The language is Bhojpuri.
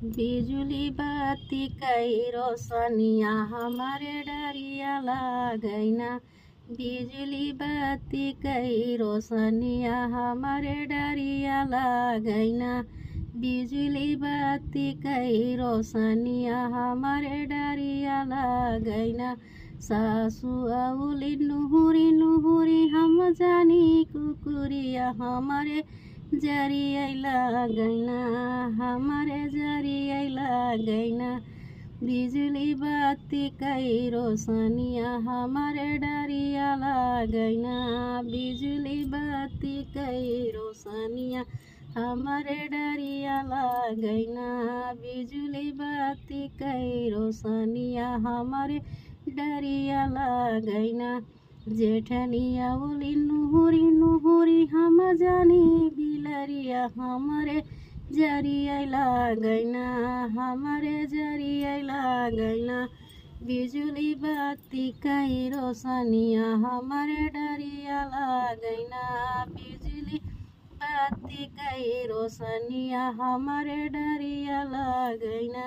बिजुली बत्ती कई रोशनिया हमारे डरिया लागैना। बिजुली बत्ती कई रोशनिया हमारे डरिया लागैना। बिजुली बत्ती कई रोशनिया हमारे डरिया लागैना। सासु औली नुहुरी नुहुरी हम जानी कुकुरिया हमारे जरिया लागैना। हमारे जरिया लागैना। बिजुली बत्ती कई रोशनिया हमारे डरिया लागैना। बिजुली बत्ती कई रोशनिया हमारे डरिया लागैना। बिजुली बत्ती कई रोशनिया हमारे डरिया लागैना। जेठनिया बोली नुहुरी नुहुरी हम जानी बिलरिया हमारे जरिया लागैना। हमारे जरिया लागैना। बिजुली बत्ती कई रोशनिया हमारे डरिया लागैना। बिजुली बत्ती कई रोशनिया हमारे डरिया लागैना।